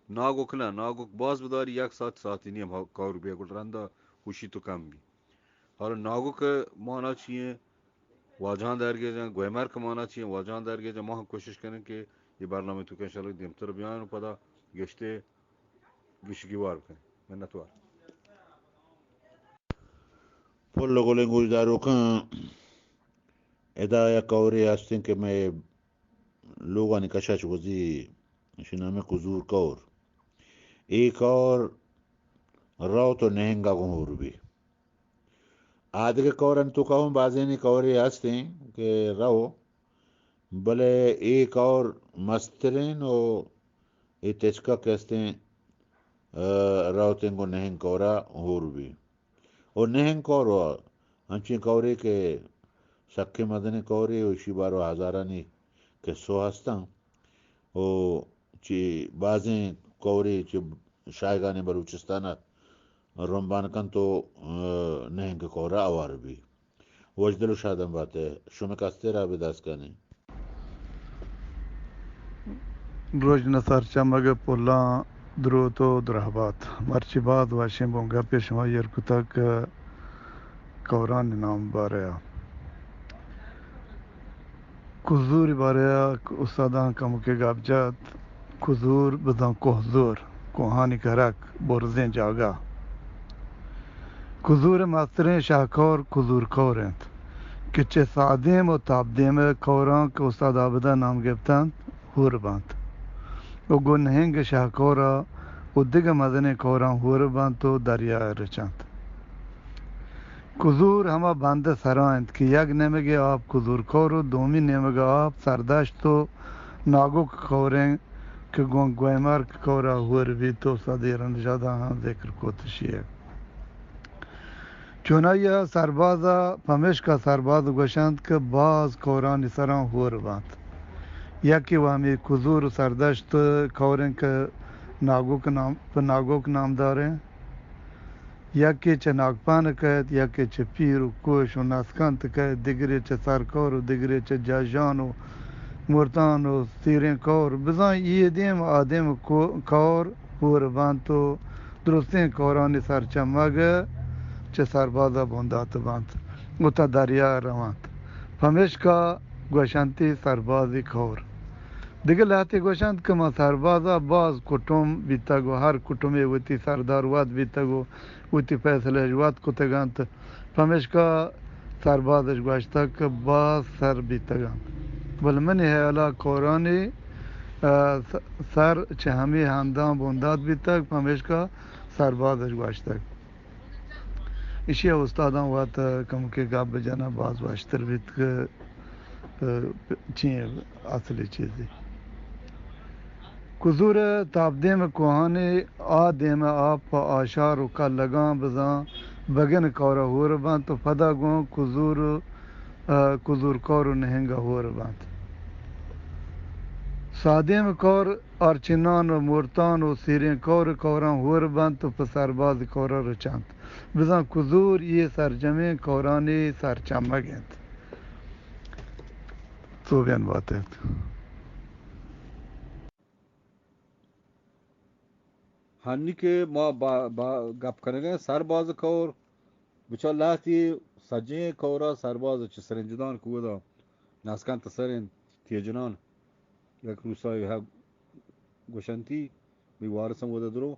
ناگو کلا ناگو باز بداری 1 ساعتی نیم کور بیا گل رنده خوشی تو کم بی حالا ناگو که مانا چیه واجهان درگیه جان گویمر که مانا چیه واجهان درگیه جان ما هم کوشش کنیم که یہ برنامه تو که انشاءالله دیمتر بیان و پدا گشته گشگیوار بکنیم منتوار پل گولیں گلدارو کن ادایا کوری هستین که میں لوگانی کشش وزی شنامه کزور کور ایک اور رو تو نهنگا گمور بی آدھگے کورن تو کہوں بازینی کوری ہستیں کہ رو بلے ایک اور مسترین و ای تچکا کہستیں رو تنگو نہنگ کورا ہور بھی اور نہنگ کورو ہنچی کوری کے سکے مدنی کوری وشی بارو ہزارانی کے سو ہستاں او چی بازیں کوری چی شایگانی بلوچستانہ رمبان کن تو نهنگ کورا آوار بی وجدلو شادم باته شما کسته را بدست کنی روز نصر چمگ پولا دروتو درهبات مرچی بعد واشیم بونگا پیشما یرکتاک کوران نام باریا کزور باریا استادان کمکه گابجات کزور بدان کوهزور کوهانی کرک برزین جاگا کزور مسترین شاکور کزور کورند که چه سعدیم و تابدیم کوران که استاد آبدا نام گفتند هور بند و گنهنگ شاکورا و دیگه مدن کوران هور بند تو دریا رچند کزور همه بنده سرایند که یک نمگه آب کزور کور و دومی نمگه آب سردشت و ناگوک کورن که گویمر کورا هور بی تو صدیرن جادا هم ذکر کوتشیه چونای سربازا پمشکا سرباز گوشند که باز کورانی سران هور باند یکی و همی کزور و سردشت کورن که ناگوک نام داره یکی چه ناگپان کهد یکی چه پیر و کوش و نسکانت کهد دیگری چه سرکار و دیگری چه جاجان و مرتان و سیرین کار بزن یه دیم آدم کار هور باند و درستین کارانی سرچمگه چه سربازا بندات باند و تا دریا رواند پمشکا گوشنتی سربازی کار دیگه لحظه گوشند که ما سربازا باز کتوم بیتگو هر کتومی ویتی سردار واد بیتگو ویتی فیصلش واد کتگند پمشکا سربازش گوشتا که باز سر بیتگند بل منی هیالا کورانی سر چه همی هندان بنداد بیتگ پمشکا سربازش گوشتا ایشی استادان وقت کم که گاب بجانا باز واشتر بیت که چیه اصلی چیزی کزور تابدیم کوهانی آدم آب پا آشار و کل لگان بزان بگن کارا هور بند تو پدا گون کزور کارو نهنگا هور بند سادیم کار آرچنان و مرتان و سیرین کاران هور بند تو پسرباز کارا رو چند بزن کزور یه سرجمین کارانی سرچمگند تو بیان باته هنی که ما با گپ کنگه سرباز کور بچه لاتی سجه کورا سرباز چه سرنجدان کودا ناسکان تسرین تیجنان یک روسای ها گوشنتی بی وارسم ودا درو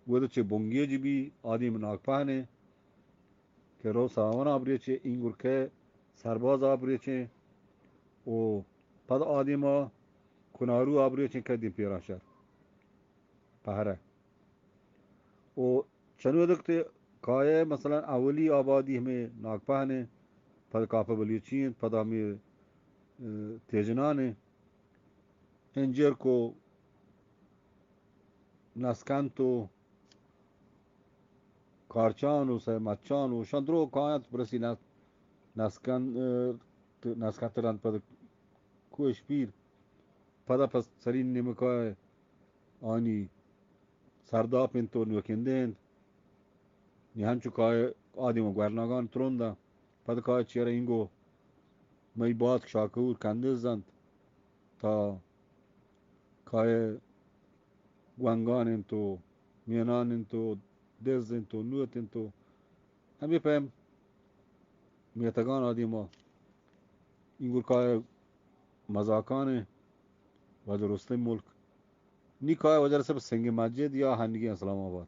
ودا چه بونگیه جی بی آدم ناگپانه که رو سامان آبریه چه اینگور که سرباز آبریه چه و پد آدم ها کنارو آبریه چه کدیم پیراشر پهره و چنو دکته کایه مثلا اولی آبادی همه ناگپانه پد کافه بلیچین پد همی تیجنانه انجیر کو نسکانتو کارچانو سه مچانو شندرو کایت برسی نسکانتران پد کوش پیر پدا پس سرین نمکای آنی سرداپین تو نوکندین نیهانچو کای آدم گورناگان تروندا پد کای چیره اینگو می باد شاکور کندزند تا کای گوانگان تو میانان تو دزن تو نوتن تو همی پیم میتگان آدم اینگور کای مزاکانه و درسته ملک نی کای وجه سب سنگ مسجد یا هنگی اسلام آباد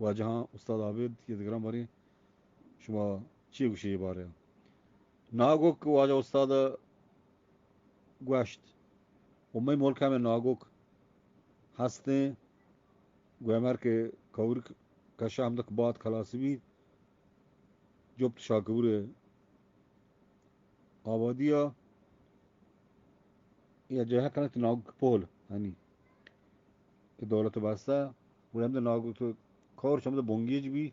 و جهان استاد عابد یه دیگران باری شما چی گوشی باره ناگوک واجه استاد گوشت امی ملک همه ناگوک هسته گویمر که کور کشه همدک باد خلاصی بید جبت شاکور آبادی ها یا جه کنه ناگوک پول هنی که دولت بسته و همده ناگوک تو کور شما بونگیج بی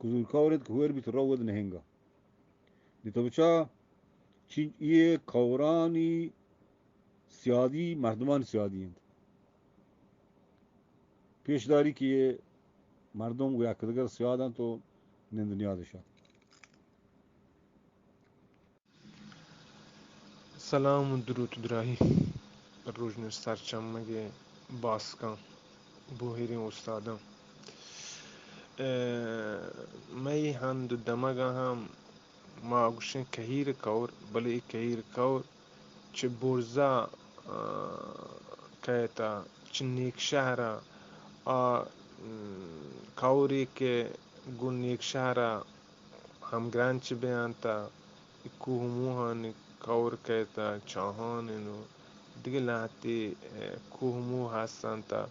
کزول کورت هویر بیت روود نهنگا دیتا بچا یه کورانی سیادی مردمان سیادی هند پیشداری که یه مردم گویا کدگر سیادن تو نندنیادشا. سلام و درود دراهی روزن سرچمگه باسکان بوهیرین استادم می هند دمگا هم ما گوشن کهیر کور بلی کهیر کور چه برزا کهتا چه نیک شهر کوری که گو نیک شهر هم گرانچ بیانتا کوهموهان کور کهتا چاهانینو دیگه لحتی کوهمو هستن تا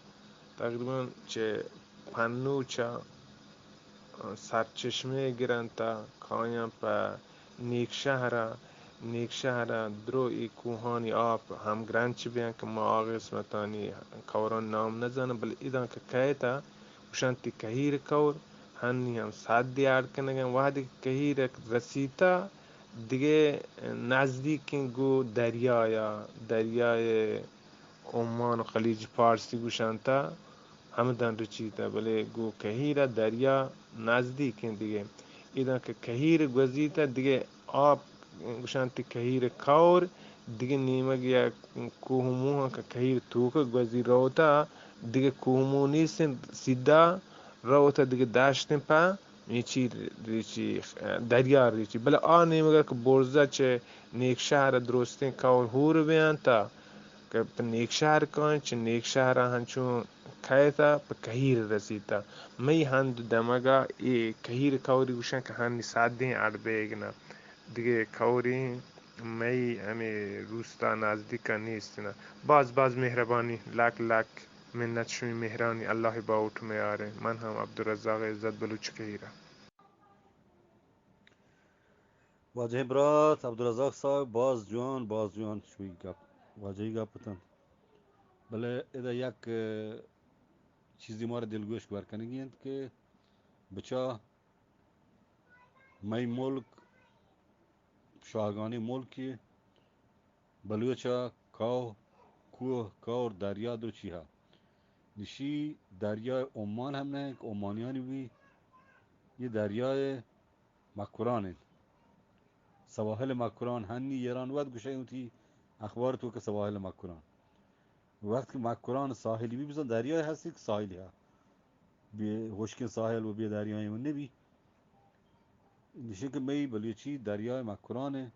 تقریبا چه پنو چا سرچشمه گیرن تا کایم پا نیک شهر درو ای کوهانی آب هم گرانچ بیان که ما آقا اسمتانی کوران نام نزنم بل ایدان که که تا وشانتی کهیر کور هنی هم ساد دیار کنگن وحدی کهیر رسیتا دیگه نزدیک گو دریای عمان و خلیج پارسی گوشانتا همدان رچیتا بله گو کهیر دریا نزدیک دیگه ایدان که کهیر گوزیتا دیگه آب گوشانتی کهیر کور دیگه نیمگ یا کوهموها که کهیر توک گوزی روتا دیگه کوهمو نیستن سیدا روتا دیگه داشتن پا نیچی ریچی دریا ریچی بله آن نیمگه که برزا چه نیک شهر درستین کور هور بیان تا که پا نیک شهر کن چه نیک شهر هنچون کهتا پا کهیر رسیتا می هند دمگا ای کهیر کوری گوشن که هنی سادین عربیگنا دیگه کوری می همی روستا نزدیکا نیستنا باز مهربانی لاک منت شمی مهرانی الله باوت میاره من هم عبدالرزاق عزت بلوچ کهیرم واجه برات عبدالرزاق صاحب باز جوان شوی گپ واجهی گپ بتن بله ادا یک چیزی مار دلگوش برکنگی هند که بچا می ملک شاهگانی ملکی بلوچا کوه کور دریا دو چی ها نشی دریای عمان هم نه که عمانیانی بی یه دریای مکران هست سواحل مکران هنی ایران وقت گوشه اونتی اخبار تو که سواحل مکران وقت که مکران ساحلی بی بزن دریای هستی که ساحلی ها بی خشکین ساحل و بی دریای من نبی نشه که می بلوچی دریای مکرانه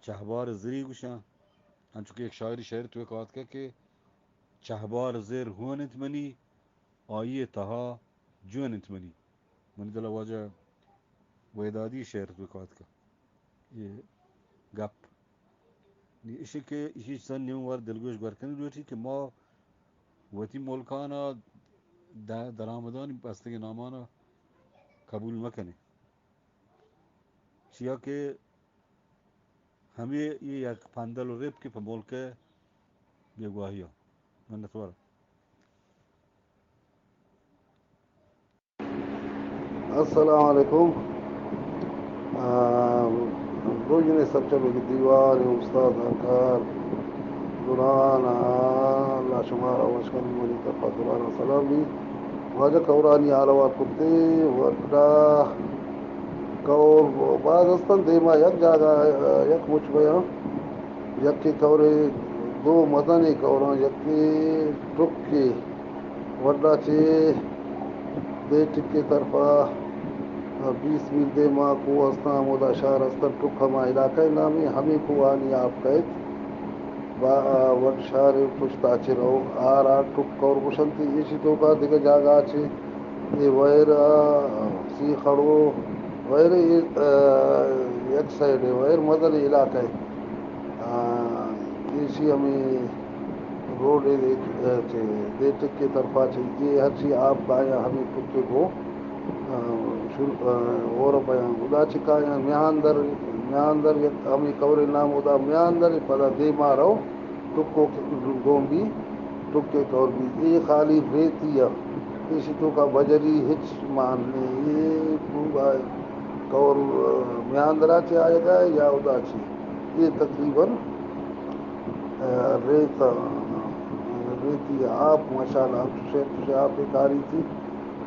چهبار زری گوشن همچون که یک شاعری شعر توی کهات که چهبار زر هونت منی آیه تها جونت منی منی دل واجه ویدادی شعر توی کهات که یہ گپ اسی که اسی سن نیون وار دلگوش برکنی دوتی که ما وتی ملکانا درآمدانی بستگی نامانا قبول مکنه چیا که همه یہ یک پندل و ریب که پا ملک بیگواهی ها من نتوارا السلام علیکم روزنے سب چلو کی دیوار استاد انکار قرآن لا شمار وشکن مجھے طرف قرآن سلام بھی واجہ قورانی آلوات کتے وردہ کور بعض استن دیما یک جاگا یک مچ گیا یک کی کورے دو مدنی کوران یک کی ٹک کی وردہ چے دے ٹک کی طرفہ 20 میل دے ماں کو اسنا مودا شہر استر ٹک ہما علاقہ نامی ہمیں کو آنی آپ قید ود شہر پشتا چی رہو آرا ٹک اور گشنتی ایشی تو کا دیگه جاگا چی یہ ویر سی خڑو ویر یک سائڈ ہے ویر مدل علاقہ ہے ایشی ہمیں روڈ دے ٹک کی طرفہ چی یہ ہر چی آپ بایا ہمیں ٹک کے کو اور بیان ادا چکا یا میاندر ہمیں کور نام ادا میاندر پدا دے مارو ٹکو گوم بھی ٹکے کور بھی یہ خالی ریتی ہے اسی تو کا بجری ہچ ماننے یہ پورا کور میاندرا چے آئے گا یا ادا چی یہ تقریباً ریتی آپ ماشاءاللہ سے آپ کاری تھی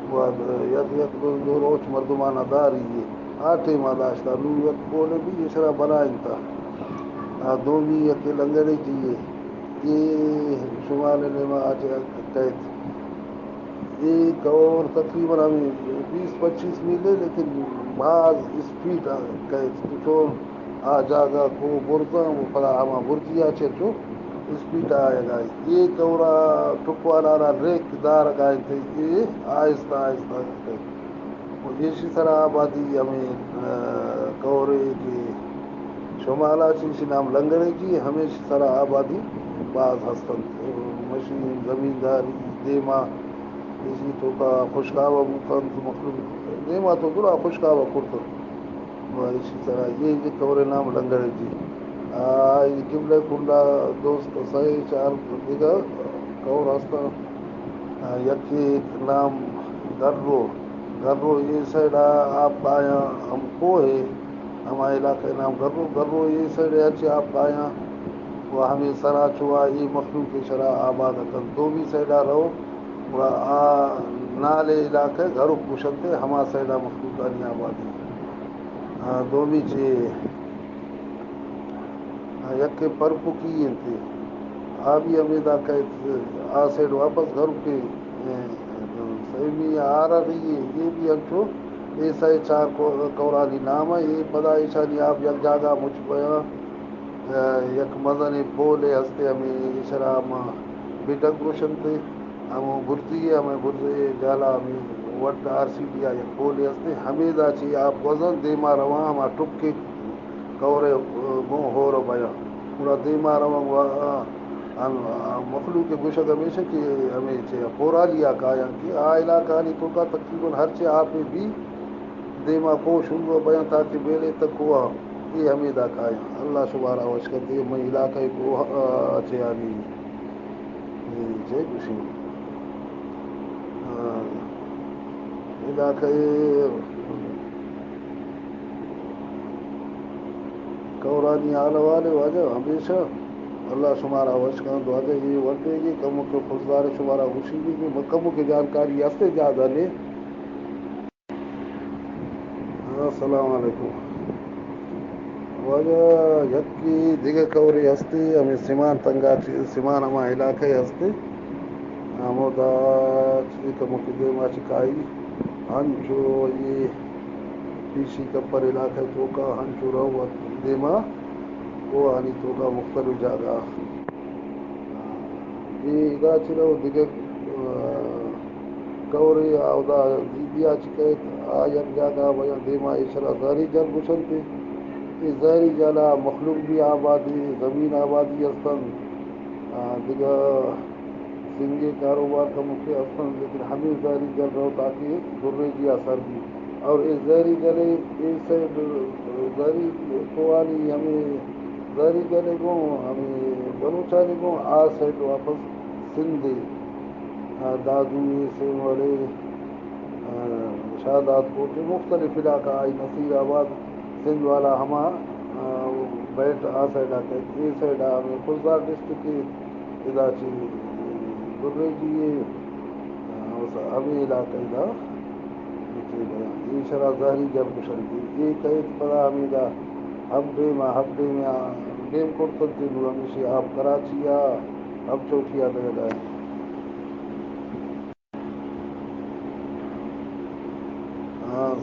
وہ یک دو روچ مردمان اداری یہ آٹھے ماداشتہ نو یک بولے بھی یہ شرح بنائیں تھا دومی یک لنگڑے چیئے یہ شمال نما آچے قید ایک اور تقریباً ہمیں 20-25 میل ہے لیکن بعض اسپیڈ قید تو آ جاگا کو برتا وہ پڑا ہما برتیا چو اسپیڈ آئے گا یہ کورا ٹکوالا ریک دار گائے تھے یہ آہستہ آہستہ اسی طرح آبادی ہمیں کورے کے شمالہ چیسی نام لنگڑے کی ہمیشہ طرح آبادی بعض ہستن مشین زمینداری دیما اسی تو کا خشکاوہ مکان مخلوق دیما تو درا خشکاوہ کرتا اسی طرح یہ کورے نام لنگڑے جی یہ قبلہ کنڈا دوست صحیح چار دیگا کور ہستا یکی نام گرو یہ سیڈا آپ آیا ہم کو ہے ہمارے علاقے نام گرو یہ سیڈ اچھے آپ آیا وہ ہمیں سرا چوا یہ مخلوق کی شرح آباد کر دو بھی سیڈا رہو نالے علاقے گھر پوشنتے ہما سیڈا مخلوقانی آبادی دو بھی چے یک پرپو کی تھے آبی امیدہ کہ آ سیڈ واپس گھر کے سیمی آ رہی ہے یہ بھی انچو ایسا چار کورانی نام ہے یہ پدا ایشانی آپ یک جاگا مجھ پیا یک مزن بولے ہستے ہمیں اشرام بیٹک روشن تھے ہم برتی ہے ہمیں برتے جالا ہمیں وٹ آر سی دیا یک بولے ہستے ہمیدہ چی آپ وزن دیما رواں ہما ٹک کے کورے گوں ہو رو بیا پورا دیما رواں مخلوق کے گوشت ہمیشہ کہ ہمیں پورا لیا کایا کہ آ علاقہ نہیں تو کا تقریباً ہر چے آپ بھی دیما پوش ہوں بیاں تاکہ بیلے تک ہوا یہ ہمیں دا کایا اللہ شبارہ وش کر دے میں علاقہ کو چے آنی جے خوشی علاقہ کورانی آل والے واجہ ہمیشہ اللہ شمارا وشکان دو آگے یہ وردے گی کموں کے خزدار شمارا خوشی بھی گی کموں کی جانکاری ہستے زیادہ لے السلام علیکم واجہ یکی دیگه کوری ہستے ہمیں سیمان تنگا سیمان ہما علاقے ہستے مودا چیزی کموں کی دیما چکائی ہنچو یہ پیشی کپر علاقے تو کا ہنچو رو دیما وہ آنی تو کا مختلف جاگا یہ ادا چلو دیگر کوری آودا دیدیا چکے یک جاگا ویا دیما اشرا زہری جل گشنتے یہ زہری جالا مخلوق بھی آبادی زمین آبادی ہستن دیگر سنگے کاروبار کا مکہ ہستن لیکن ہمیں زہری جل رہو تاکہ گرے جی اثر بھی اور اس زہری جلے اس سے زہری کوانی ہمیں زہری جلے گو ہمیں بلوچانی کو آ سیٹ واپس سندھ دادو سے والے شادات کو مختلف علاقہ آئی نصیر آباد سندھ والا ہما بیٹ آ سیڈا کہ یہ سیڈا ہمیں خزدار ڈسٹرکٹ کی ادا چیز گرے جی ہمیں علاقہ دا یہ شرح ظاہری جب مشرقی یہ قید پڑا ہمیں دا ہفتے میں گیم کرتے تھے ہمیشہ آپ کراچی یا اب چوٹیا دے گئے ہاں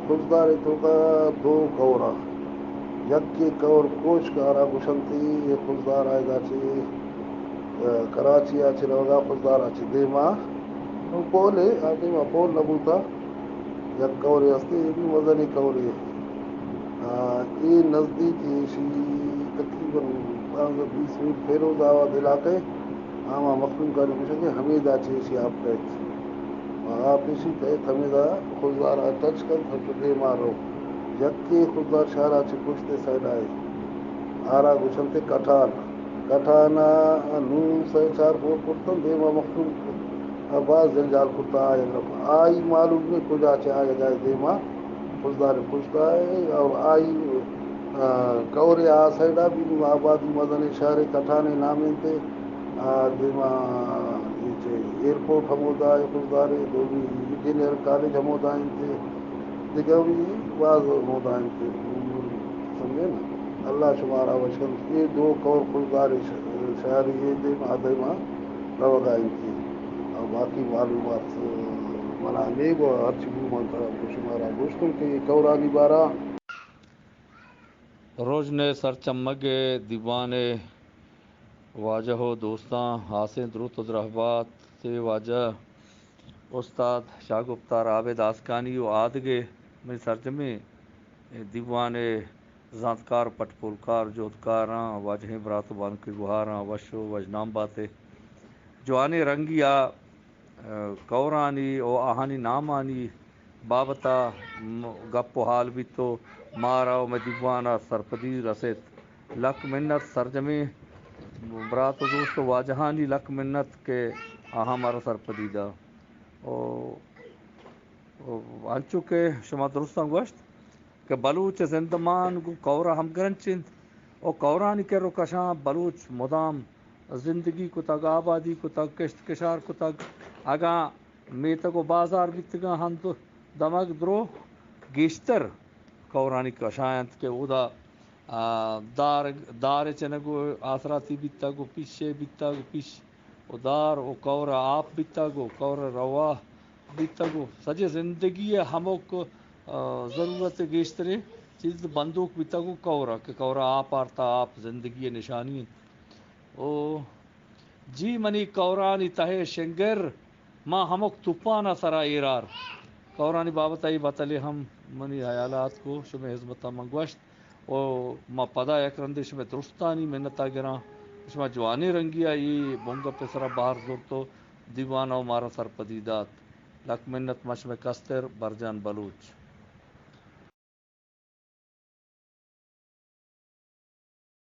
خزدار تو کا دو کورا یک کے کور کوچ کارا گشنتی یہ خزدار آئے گا چی کراچی آچے روگا خزدار آچے دیما پولے دیما پول نبوتا یک کوری ہستے یہ بھی وزنی کوری یہ نزدیک تقریباً 20 منٹ فیروز آباد علاقے ہاں مخلوق کا نکشن ہے حمیدہ چیسی آپ کہتے آپ اسی کہتے حمیدہ خزدار ٹچ کر دے مارو یک کے خزدار شہرہ چے پشتے سائڈ آئے آرہ گشنتے کٹھانا نو سے چار بور پرتن دیما مخلوق بعض جنجال کتا آئی معلوم نہیں کجا چاہے جائے دیما خوشدار خوشتا ہے اور آئی کورے آ سائڈا بھی آبادی مدن شہر کٹھانے نامے تے دیما ایئرپورٹ ہمودا ہے خوشدار دو بھی انجینئر کالج ہمودا تے دیگر بھی بعض ہمودا تے سمجھے نا اللہ شمارا وشن یہ دو کور خوشدار شہر یہ دیما دیما روگائیں تھی اور باقی معلومات منا لے وہ ہر چیز شمارا گوشتوں کے کورانی بارہ روزنے سر چمگے دیوانے واجہ ہو دوستاں حاسن درود و درحبات سے واجہ استاد شاگفتار عابد آسکانی و آدگے میں سرجمے دیوانے زانتکار پٹپولکار جوتکاراں واجہیں برات بان کے گہاراں وشو وجنام باتے جوانے رنگیا کورانی او آہانی نامانی بابتا گپ و حال بھی تو مارا میں دیوانا سرپدی رسیت لک منت سرجمے برات و دوست واجہانی لک منت کے آہاں مارا سرپدیدہ او انچو کے شما درستان گوشت کہ بلوچ زندمان گو کورا ہم گرنچند او کورانی کے رو کشاں بلوچ مدام زندگی کو تگ آبادی کو تگ کشت کشار کو تگ اگاں میتگو بازار بیتگاں ہم تو دمگ درو گیشتر کورانی کشاینت کے اودا دار چنگو آسراتی بیتا گو پیشے بیتا گو پیش او دار او کورا آپ بیتا گو کورا روا بیتا گو سجے زندگی ہمو کو ضرورت گیشترے چیز بندوق بیتا گو کورا کہ کورا آپ آرتا آپ زندگی نشانی او جی منی کورانی تہے شنگر ماں ہمک توپانا سرا ایرار کورانی بابت آئی بتلے ہم منی حیالات کو شمع حزمتا منگوشت او ما پدا یک رندے شمع درستانی منتا گراں شمع جوانی رنگی آئی بونگا پسرا باہر زور تو دیوانا و مارا سرپدیدات لک منت مشمع کستر برجان بلوچ